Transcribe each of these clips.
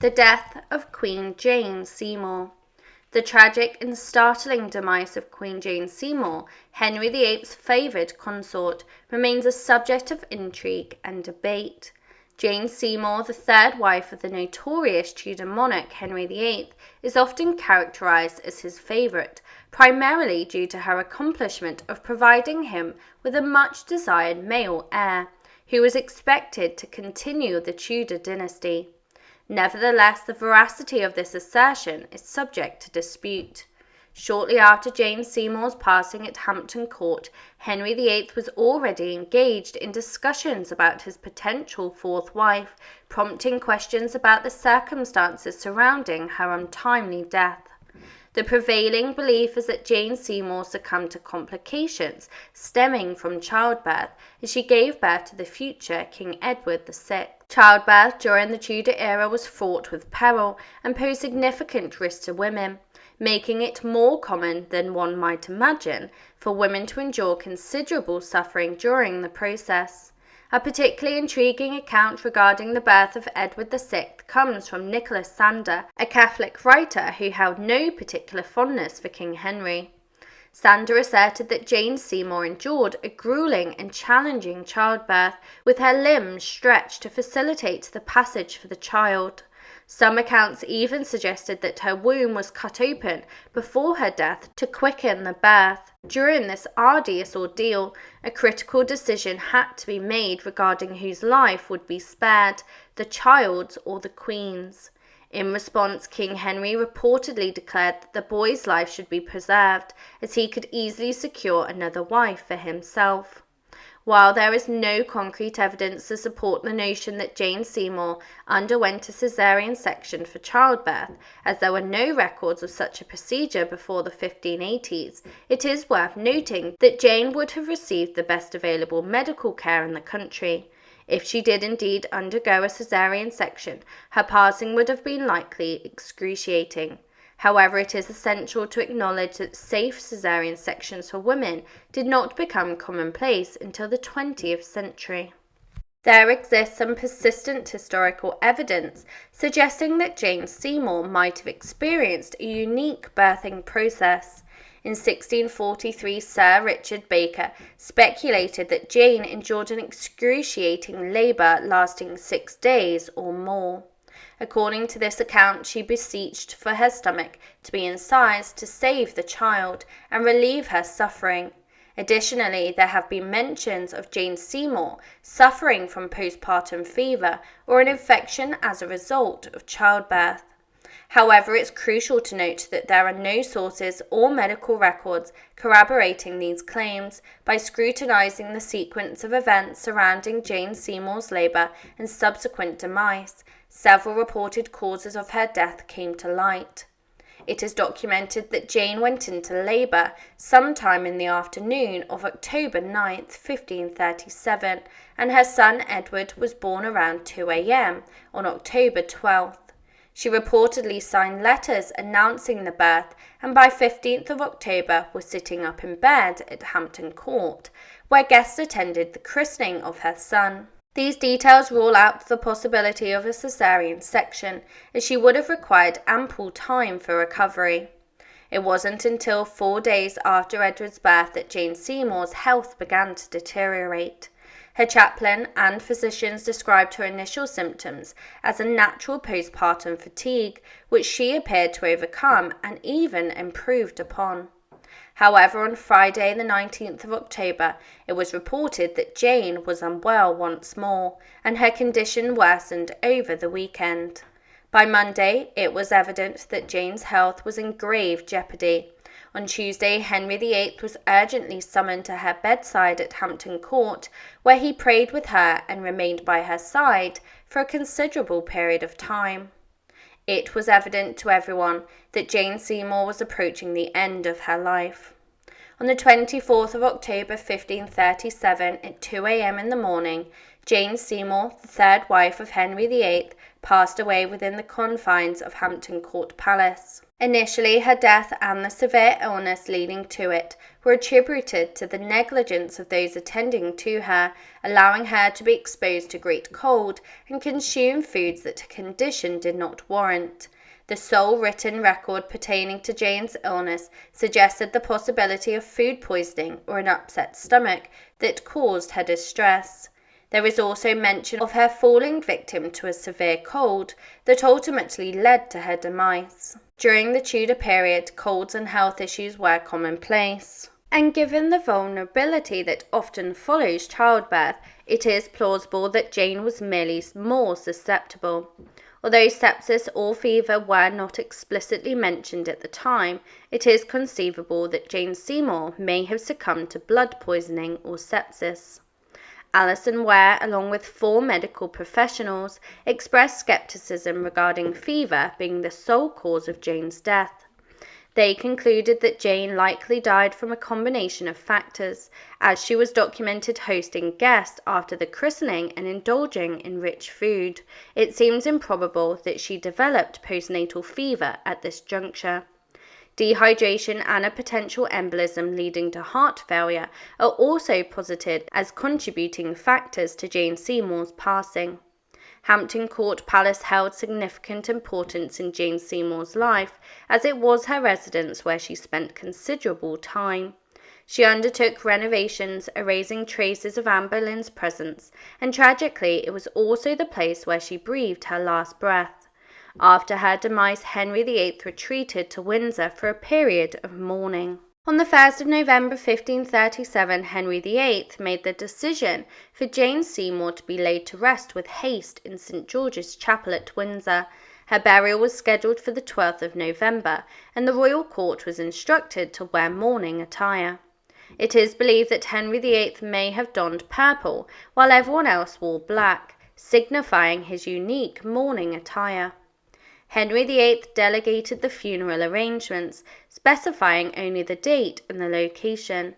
The death of Queen Jane Seymour. The tragic and startling demise of Queen Jane Seymour, Henry VIII's favoured consort, remains a subject of intrigue and debate. Jane Seymour, the third wife of the notorious Tudor monarch Henry VIII, is often characterized as his favourite, primarily due to her accomplishment of providing him with a much-desired male heir, who was expected to continue the Tudor dynasty. Nevertheless, the veracity of this assertion is subject to dispute. Shortly after Jane Seymour's passing at Hampton Court, Henry VIII was already engaged in discussions about his potential fourth wife, prompting questions about the circumstances surrounding her untimely death. The prevailing belief is that Jane Seymour succumbed to complications stemming from childbirth as she gave birth to the future King Edward VI. Childbirth during the Tudor era was fraught with peril and posed significant risks to women, making it more common than one might imagine for women to endure considerable suffering during the process. A particularly intriguing account regarding the birth of Edward VI comes from Nicholas Sander, a Catholic writer who held no particular fondness for King Henry. Sander asserted that Jane Seymour endured a grueling and challenging childbirth, with her limbs stretched to facilitate the passage for the child. Some accounts even suggested that her womb was cut open before her death to quicken the birth. During this arduous ordeal, a critical decision had to be made regarding whose life would be spared, the child's or the Queen's. In response, King Henry reportedly declared that the boy's life should be preserved, as he could easily secure another wife for himself. While there is no concrete evidence to support the notion that Jane Seymour underwent a caesarean section for childbirth, as there were no records of such a procedure before the 1580s, it is worth noting that Jane would have received the best available medical care in the country. If she did indeed undergo a caesarean section, her passing would have been likely excruciating. However, it is essential to acknowledge that safe caesarean sections for women did not become commonplace until the 20th century. There exists some persistent historical evidence suggesting that Jane Seymour might have experienced a unique birthing process. In 1643, Sir Richard Baker speculated that Jane endured an excruciating labour lasting 6 days or more. According to this account, she beseeched for her stomach to be incised to save the child and relieve her suffering. Additionally, there have been mentions of Jane Seymour suffering from postpartum fever or an infection as a result of childbirth. However, it's crucial to note that there are no sources or medical records corroborating these claims. By scrutinizing the sequence of events surrounding Jane Seymour's labour and subsequent demise, several reported causes of her death came to light. It is documented that Jane went into labour sometime in the afternoon of October 9, 1537, and her son Edward was born around 2 a.m. on October 12th. She reportedly signed letters announcing the birth, and by 15th of October was sitting up in bed at Hampton Court, where guests attended the christening of her son. These details rule out the possibility of a caesarean section, as she would have required ample time for recovery. It wasn't until 4 days after Edward's birth that Jane Seymour's health began to deteriorate. Her chaplain and physicians described her initial symptoms as a natural postpartum fatigue, which she appeared to overcome and even improved upon. However, on Friday the 19th of October, it was reported that Jane was unwell once more, and her condition worsened over the weekend. By Monday, it was evident that Jane's health was in grave jeopardy. On Tuesday, Henry VIII was urgently summoned to her bedside at Hampton Court, where he prayed with her and remained by her side for a considerable period of time. It was evident to everyone that Jane Seymour was approaching the end of her life. On the 24th of October 1537, at 2 a.m. in the morning, Jane Seymour, the third wife of Henry VIII, passed away within the confines of Hampton Court Palace. Initially, her death and the severe illness leading to it were attributed to the negligence of those attending to her, allowing her to be exposed to great cold and consume foods that her condition did not warrant. The sole written record pertaining to Jane's illness suggested the possibility of food poisoning or an upset stomach that caused her distress. There is also mention of her falling victim to a severe cold that ultimately led to her demise. During the Tudor period, colds and health issues were commonplace. And given the vulnerability that often follows childbirth, it is plausible that Jane was merely more susceptible. Although sepsis or fever were not explicitly mentioned at the time, it is conceivable that Jane Seymour may have succumbed to blood poisoning or sepsis. Alison Ware, along with 4 medical professionals, expressed skepticism regarding fever being the sole cause of Jane's death. They concluded that Jane likely died from a combination of factors, as she was documented hosting guests after the christening and indulging in rich food. It seems improbable that she developed postnatal fever at this juncture. Dehydration and a potential embolism leading to heart failure are also posited as contributing factors to Jane Seymour's passing. Hampton Court Palace held significant importance in Jane Seymour's life, as it was her residence where she spent considerable time. She undertook renovations, erasing traces of Anne Boleyn's presence, and tragically it was also the place where she breathed her last breath. After her demise, Henry VIII retreated to Windsor for a period of mourning. On the 1st of November 1537, Henry VIII made the decision for Jane Seymour to be laid to rest with haste in St George's Chapel at Windsor. Her burial was scheduled for the 12th of November, and the royal court was instructed to wear mourning attire. It is believed that Henry VIII may have donned purple, while everyone else wore black, signifying his unique mourning attire. Henry VIII delegated the funeral arrangements, specifying only the date and the location.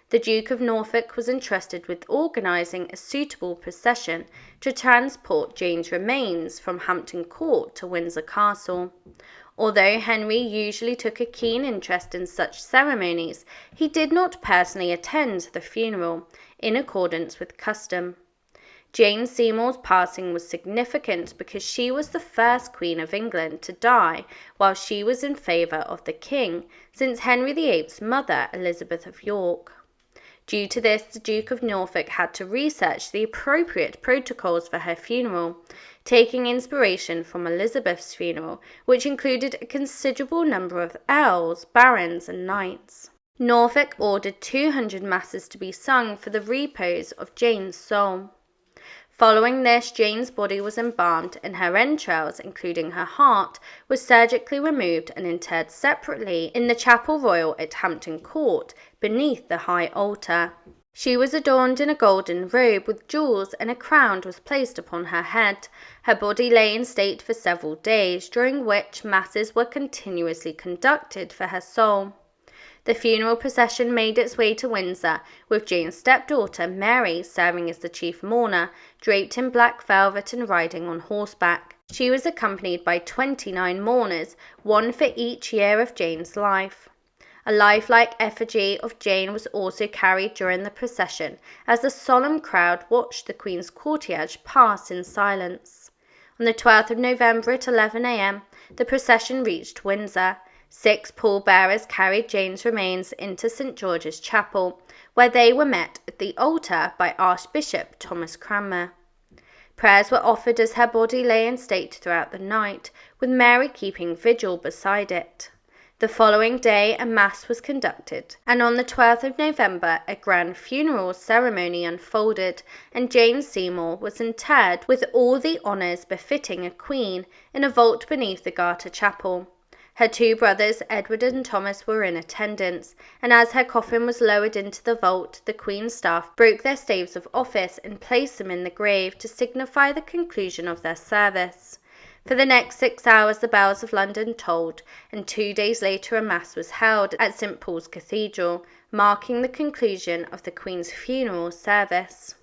The Duke of Norfolk was entrusted with organising a suitable procession to transport Jane's remains from Hampton Court to Windsor Castle. Although Henry usually took a keen interest in such ceremonies, he did not personally attend the funeral, in accordance with custom. Jane Seymour's passing was significant because she was the first Queen of England to die while she was in favour of the King since Henry VIII's mother, Elizabeth of York. Due to this, the Duke of Norfolk had to research the appropriate protocols for her funeral, taking inspiration from Elizabeth's funeral, which included a considerable number of earls, barons and knights. Norfolk ordered 200 masses to be sung for the repose of Jane's soul. Following this, Jane's body was embalmed and her entrails, including her heart, were surgically removed and interred separately in the Chapel Royal at Hampton Court, beneath the high altar. She was adorned in a golden robe with jewels, and a crown was placed upon her head. Her body lay in state for several days, during which masses were continuously conducted for her soul. The funeral procession made its way to Windsor, with Jane's stepdaughter Mary serving as the chief mourner, draped in black velvet and riding on horseback. She was accompanied by 29 mourners, one for each year of Jane's life. A lifelike effigy of Jane was also carried during the procession, as the solemn crowd watched the Queen's cortege pass in silence. On the 12th of November at 11 a.m., the procession reached Windsor. 6 pallbearers carried Jane's remains into St George's Chapel, where they were met at the altar by Archbishop Thomas Cranmer. Prayers were offered as her body lay in state throughout the night, with Mary keeping vigil beside it. The following day a mass was conducted, and on the 12th of November a grand funeral ceremony unfolded, and Jane Seymour was interred with all the honours befitting a queen in a vault beneath the Garter Chapel. Her 2 brothers, Edward and Thomas, were in attendance, and as her coffin was lowered into the vault, the Queen's staff broke their staves of office and placed them in the grave to signify the conclusion of their service. For the next 6 hours the bells of London tolled, and 2 days later a mass was held at St Paul's Cathedral, marking the conclusion of the Queen's funeral service.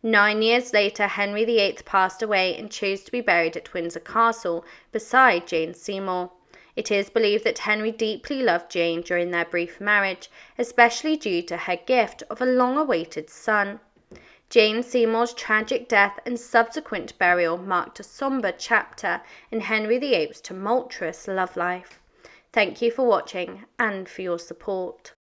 9 years later, Henry VIII passed away and chose to be buried at Windsor Castle beside Jane Seymour. It is believed that Henry deeply loved Jane during their brief marriage, especially due to her gift of a long-awaited son. Jane Seymour's tragic death and subsequent burial marked a somber chapter in Henry VIII's tumultuous love life. Thank you for watching and for your support.